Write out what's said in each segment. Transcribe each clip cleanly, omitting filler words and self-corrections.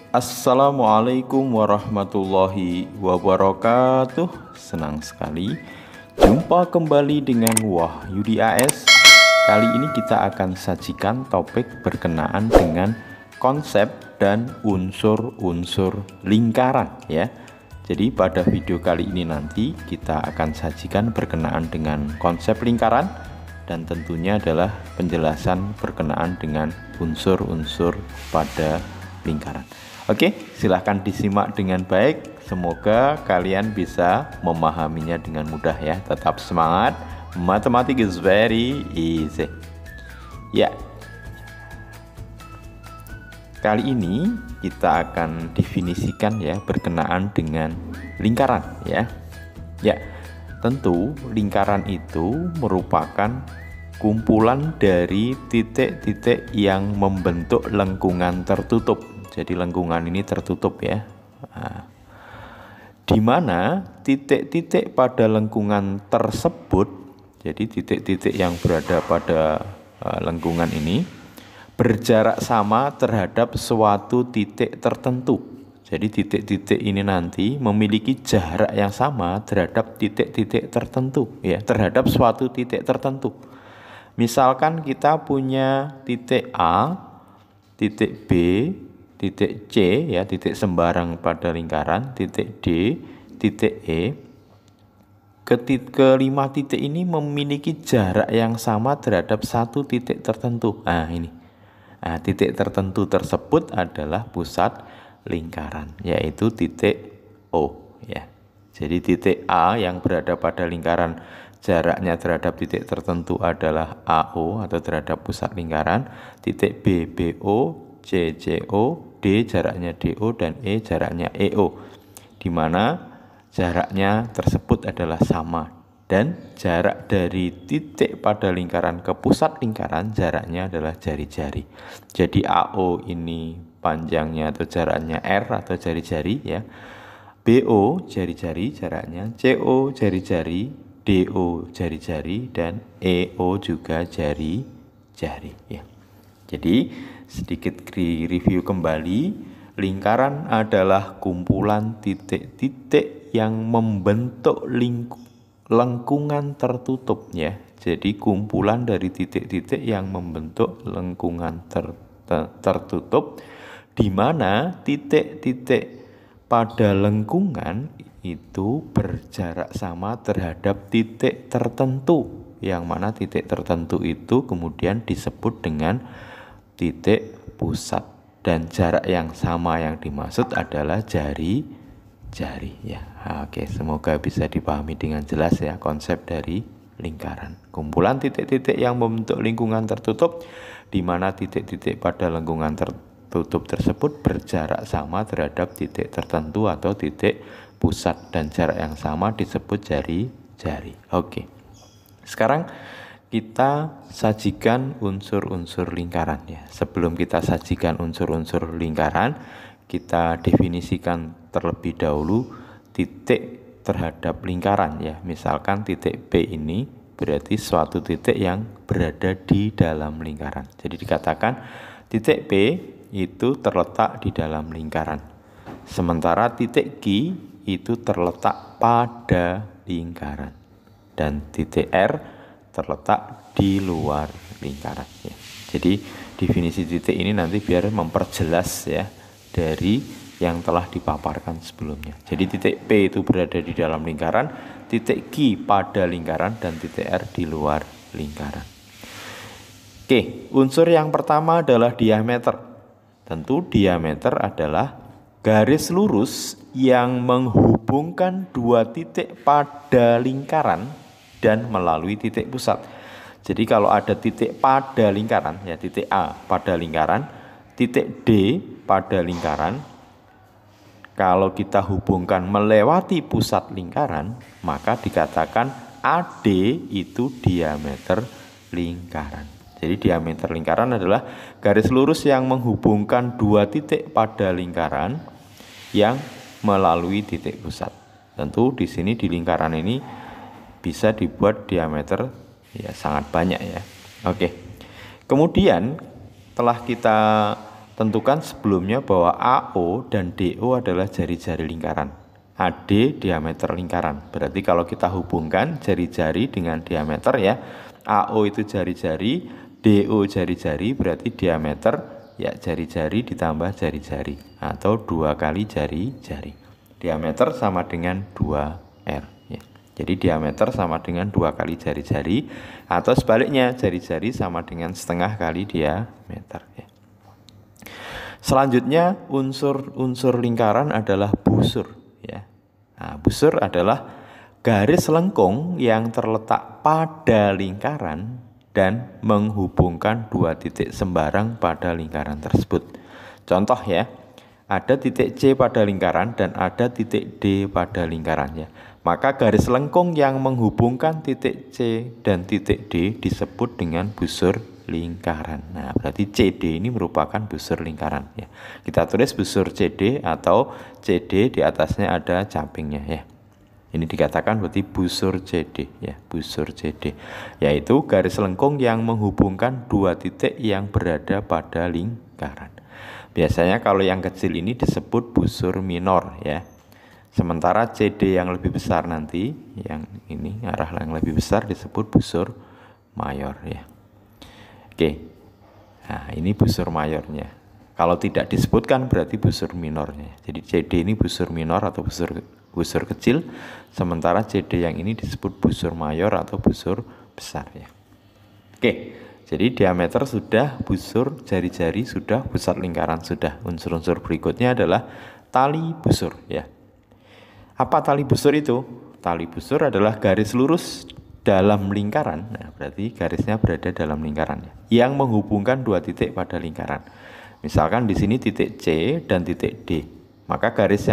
Assalamualaikum warahmatullahi wabarakatuh. Senang sekali jumpa kembali dengan Wahyudi AS. Kali ini kita akan sajikan topik berkenaan dengan konsep dan unsur-unsur lingkaran ya. Jadi pada video kali ini nanti kita akan sajikan berkenaan dengan konsep lingkaran dan tentunya adalah penjelasan berkenaan dengan unsur-unsur pada lingkaran. Oke, silahkan disimak dengan baik. Semoga kalian bisa memahaminya dengan mudah ya. Tetap semangat. Matematik is very easy. Ya. Kali ini kita akan definisikan ya berkenaan dengan lingkaran ya. Ya, tentu lingkaran itu merupakan kumpulan dari titik-titik yang membentuk lengkungan tertutup. Jadi lengkungan ini tertutup ya. Nah, di mana titik-titik pada lengkungan tersebut, jadi titik-titik yang berada pada lengkungan ini berjarak sama terhadap suatu titik tertentu. Jadi titik-titik ini nanti memiliki jarak yang sama terhadap titik-titik tertentu ya, terhadap suatu titik tertentu. Misalkan kita punya titik A, titik B, titik C ya, titik sembarang pada lingkaran, titik D, titik E. Kelima titik ini memiliki jarak yang sama terhadap satu titik tertentu. Nah, ini. Nah, titik tertentu tersebut adalah pusat lingkaran, yaitu titik O ya. Jadi titik A yang berada pada lingkaran jaraknya terhadap titik tertentu adalah AO atau terhadap pusat lingkaran, titik B BO, C CO, D jaraknya DO, dan E jaraknya EO, di mana jaraknya tersebut adalah sama, dan jarak dari titik pada lingkaran ke pusat lingkaran jaraknya adalah jari-jari. Jadi AO ini panjangnya atau jaraknya R atau jari-jari ya, BO jari-jari jaraknya, CO jari-jari, DO jari-jari, dan EO juga jari-jari ya. Jadi sedikit review kembali, lingkaran adalah kumpulan titik-titik yang membentuk lengkungan tertutup ya. Jadi kumpulan dari titik-titik yang membentuk lengkungan tertutup, di mana titik-titik pada lengkungan itu berjarak sama terhadap titik tertentu, yang mana titik tertentu itu kemudian disebut dengan titik pusat, dan jarak yang sama yang dimaksud adalah jari-jari ya. Oke, semoga bisa dipahami dengan jelas ya konsep dari lingkaran. Kumpulan titik-titik yang membentuk lingkungan tertutup, di mana titik-titik pada lingkungan tertutup tersebut berjarak sama terhadap titik tertentu atau titik pusat, dan jarak yang sama disebut jari-jari. Oke. Sekarang kita sajikan unsur-unsur lingkaran ya. Sebelum kita sajikan unsur-unsur lingkaran, kita definisikan terlebih dahulu titik terhadap lingkaran ya. Misalkan titik P ini berarti suatu titik yang berada di dalam lingkaran. Jadi dikatakan titik P itu terletak di dalam lingkaran. Sementara titik Q itu terletak pada lingkaran. Dan titik R terletak di luar lingkaran ya. Jadi definisi titik ini nanti biar memperjelas ya dari yang telah dipaparkan sebelumnya. Jadi titik P itu berada di dalam lingkaran, titik Q pada lingkaran, dan titik R di luar lingkaran. Oke, unsur yang pertama adalah diameter. Tentu diameter adalah garis lurus yang menghubungkan dua titik pada lingkaran dan melalui titik pusat. Jadi kalau ada titik pada lingkaran ya, titik A pada lingkaran, titik D pada lingkaran, kalau kita hubungkan melewati pusat lingkaran, maka dikatakan AD itu diameter lingkaran. Jadi diameter lingkaran adalah garis lurus yang menghubungkan dua titik pada lingkaran yang melalui titik pusat. Tentu di sini di lingkaran ini bisa dibuat diameter ya sangat banyak ya. Oke. Kemudian telah kita tentukan sebelumnya bahwa AO dan DO adalah jari-jari lingkaran. AD diameter lingkaran. Berarti kalau kita hubungkan jari-jari dengan diameter ya, AO itu jari-jari, DO jari-jari, berarti diameter ya jari-jari ditambah jari-jari atau 2 kali jari-jari. Diameter sama dengan 2R ya. Jadi diameter sama dengan 2 kali jari-jari atau sebaliknya jari-jari sama dengan setengah kali diameter ya. Selanjutnya unsur lingkaran adalah busur ya. Nah, busur adalah garis lengkung yang terletak pada lingkaran dan menghubungkan 2 titik sembarang pada lingkaran tersebut. Contoh ya, ada titik C pada lingkaran dan ada titik D pada lingkarannya. Maka garis lengkung yang menghubungkan titik C dan titik D disebut dengan busur lingkaran. Nah, berarti CD ini merupakan busur lingkaran ya. Kita tulis busur CD atau CD di atasnya ada campingnya ya. Ini dikatakan berarti busur CD ya, busur CD, yaitu garis lengkung yang menghubungkan 2 titik yang berada pada lingkaran. Biasanya kalau yang kecil ini disebut busur minor ya. Sementara CD yang lebih besar nanti, yang ini arah yang lebih besar disebut busur mayor ya. Oke. Nah, ini busur mayornya. Kalau tidak disebutkan berarti busur minornya. Jadi CD ini busur minor atau busur kecil, sementara CD yang ini disebut busur mayor atau busur besar ya. Oke, jadi diameter sudah, busur jari-jari sudah, pusat lingkaran sudah. Unsur-unsur berikutnya adalah tali busur ya. Apa tali busur itu? Tali busur adalah garis lurus dalam lingkaran. Nah, berarti garisnya berada dalam lingkaran ya, yang menghubungkan 2 titik pada lingkaran. Misalkan di sini titik C dan titik D. Maka garis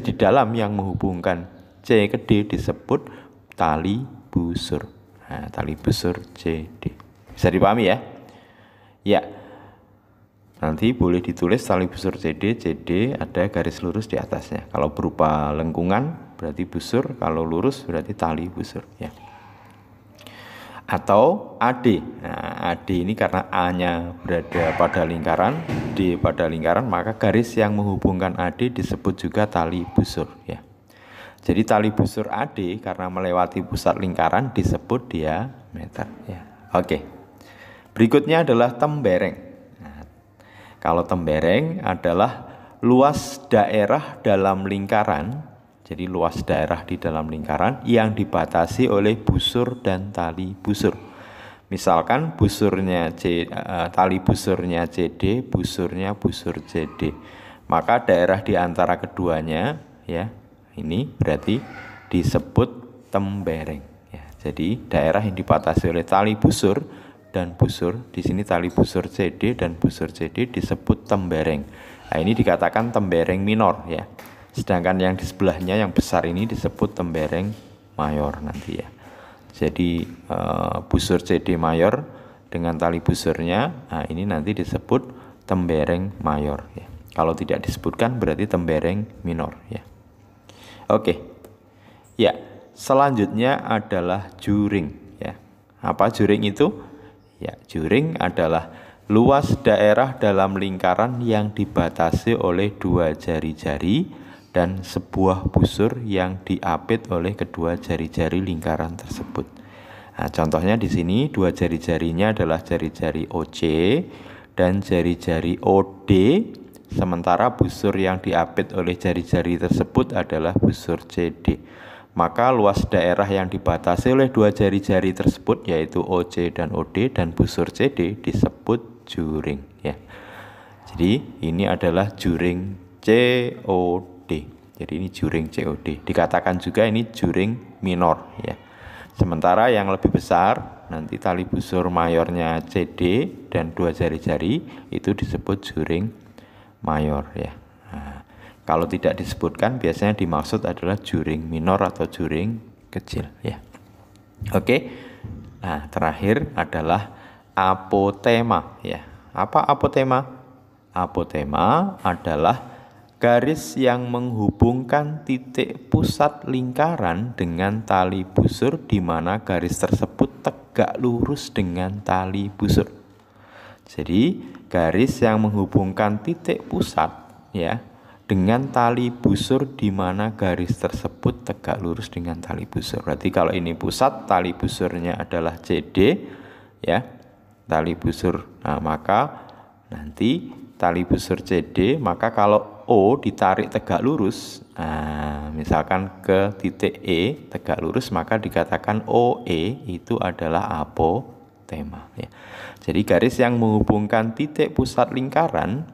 di dalam yang menghubungkan C ke D disebut tali busur. Nah, tali busur CD. Bisa dipahami ya? Ya. Nanti boleh ditulis tali busur CD ada garis lurus di atasnya. Kalau berupa lengkungan berarti busur, kalau lurus berarti tali busur ya. Atau AD. Nah, AD ini karena A-nya berada pada lingkaran, D pada lingkaran, maka garis yang menghubungkan AD disebut juga tali busur ya. Jadi tali busur AD karena melewati pusat lingkaran disebut diameter ya. Oke. Berikutnya adalah tembereng. Nah, kalau tembereng adalah luas daerah dalam lingkaran. Jadi luas daerah di dalam lingkaran yang dibatasi oleh busur dan tali busur. Misalkan busurnya tali busurnya CD, busurnya busur CD. Maka daerah di antara keduanya ya, ini berarti disebut tembereng ya. Jadi daerah yang dibatasi oleh tali busur dan busur, di sini tali busur CD dan busur CD disebut tembereng. Nah, ini dikatakan tembereng minor ya. Sedangkan yang di sebelahnya yang besar ini disebut tembereng mayor nanti ya. Jadi busur CD mayor dengan tali busurnya, nah ini nanti disebut tembereng mayor ya. Kalau tidak disebutkan berarti tembereng minor ya. Oke. Ya, selanjutnya adalah juring ya. Apa juring itu? Ya, juring adalah luas daerah dalam lingkaran yang dibatasi oleh 2 jari-jari dan sebuah busur yang diapit oleh kedua jari-jari lingkaran tersebut. Nah, contohnya di sini 2 jari-jarinya adalah jari-jari OC dan jari-jari OD, sementara busur yang diapit oleh jari-jari tersebut adalah busur CD. Maka luas daerah yang dibatasi oleh 2 jari-jari tersebut yaitu OC dan OD dan busur CD disebut juring ya. Jadi ini adalah juring COD. Jadi ini juring COD. Dikatakan juga ini juring minor ya. Sementara yang lebih besar nanti tali busur mayornya CD dan 2 jari-jari itu disebut juring mayor ya. Nah, kalau tidak disebutkan biasanya dimaksud adalah juring minor atau juring kecil ya. Oke. Nah, terakhir adalah apotema ya. Apa apotema? Apotema adalah garis yang menghubungkan titik pusat lingkaran dengan tali busur di mana garis tersebut tegak lurus dengan tali busur. Jadi garis yang menghubungkan titik pusat ya dengan tali busur di mana garis tersebut tegak lurus dengan tali busur. Berarti kalau ini pusat, tali busurnya adalah CD ya. Tali busur. Nah, maka nanti tali busur CD, maka kalau O ditarik tegak lurus, nah, misalkan ke titik E tegak lurus, maka dikatakan OE itu adalah apotema ya. Jadi garis yang menghubungkan titik pusat lingkaran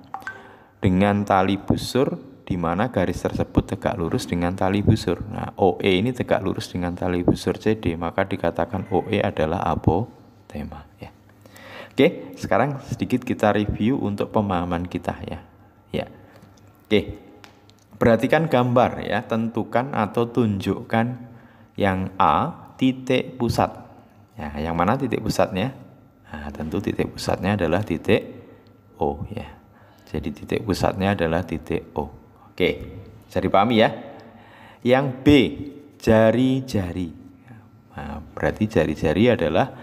dengan tali busur di mana garis tersebut tegak lurus dengan tali busur. Nah, OE ini tegak lurus dengan tali busur CD, maka dikatakan OE adalah apotema ya. Oke, sekarang sedikit kita review untuk pemahaman kita ya. Ya. Oke. Perhatikan gambar ya, tentukan atau tunjukkan yang A titik pusat. Ya, yang mana titik pusatnya? Nah, tentu titik pusatnya adalah titik O ya. Jadi titik pusatnya adalah titik O. Oke, bisa dipahami ya. Yang B, jari-jari. Nah, berarti jari-jari adalah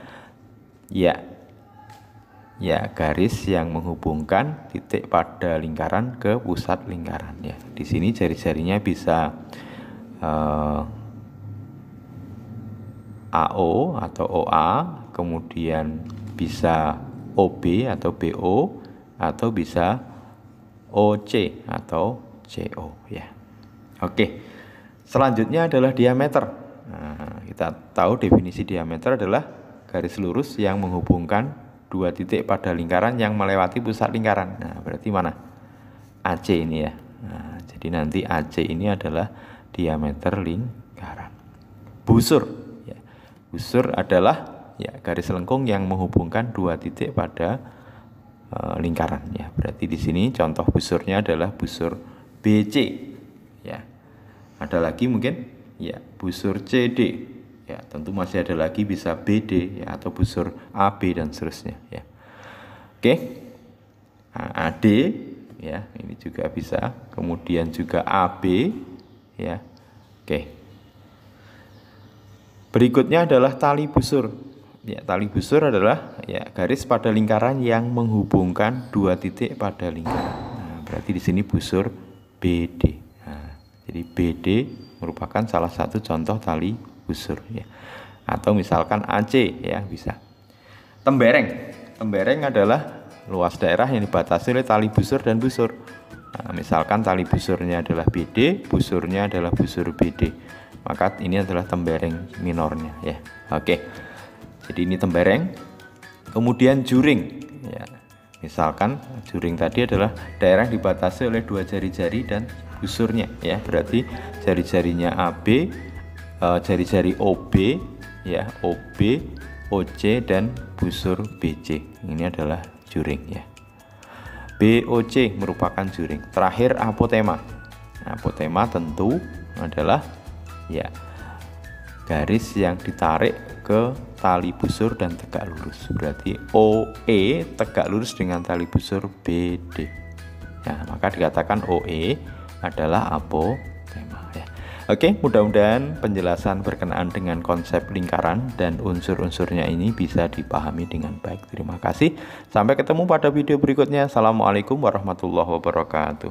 ya garis yang menghubungkan titik pada lingkaran ke pusat lingkaran ya. Di sini jari-jarinya bisa AO atau OA, kemudian bisa OB atau BO, atau bisa OC atau CO ya. Oke. Selanjutnya adalah diameter. Nah, kita tahu definisi diameter adalah garis lurus yang menghubungkan dua titik pada lingkaran yang melewati pusat lingkaran. Nah, berarti mana? AC ini ya. Nah, jadi nanti AC ini adalah diameter lingkaran. Busur ya. Busur adalah ya garis lengkung yang menghubungkan dua titik pada lingkaran ya. Berarti di sini contoh busurnya adalah busur BC ya. Ada lagi mungkin ya busur CD ya, tentu masih ada lagi bisa BD ya, atau busur AB dan seterusnya ya. Oke. Nah, AD ya, ini juga bisa. Kemudian juga AB ya. Oke. Berikutnya adalah tali busur. Ya, tali busur adalah ya garis pada lingkaran yang menghubungkan dua titik pada lingkaran. Nah, berarti di sini busur BD. Nah, jadi BD merupakan salah satu contoh tali busur ya. Atau misalkan AC ya, bisa. Tembereng. Tembereng adalah luas daerah yang dibatasi oleh tali busur dan busur. Nah, misalkan tali busurnya adalah BD, busurnya adalah busur BD. Maka ini adalah tembereng minornya ya. Oke. Jadi ini tembereng. Kemudian juring ya. Misalkan juring tadi adalah daerah yang dibatasi oleh dua jari-jari dan busurnya ya. Berarti jari-jarinya AB, jari-jari OB ya, OB, OC dan busur BC. Ini adalah juring ya. BOC merupakan juring. Terakhir apotema. Nah, apotema tentu adalah ya garis yang ditarik ke tali busur dan tegak lurus. Berarti OE tegak lurus dengan tali busur BD. Nah, maka dikatakan OE adalah apotema ya. Oke, mudah-mudahan penjelasan berkenaan dengan konsep lingkaran dan unsur-unsurnya ini bisa dipahami dengan baik. Terima kasih. Sampai ketemu pada video berikutnya. Assalamualaikum warahmatullahi wabarakatuh.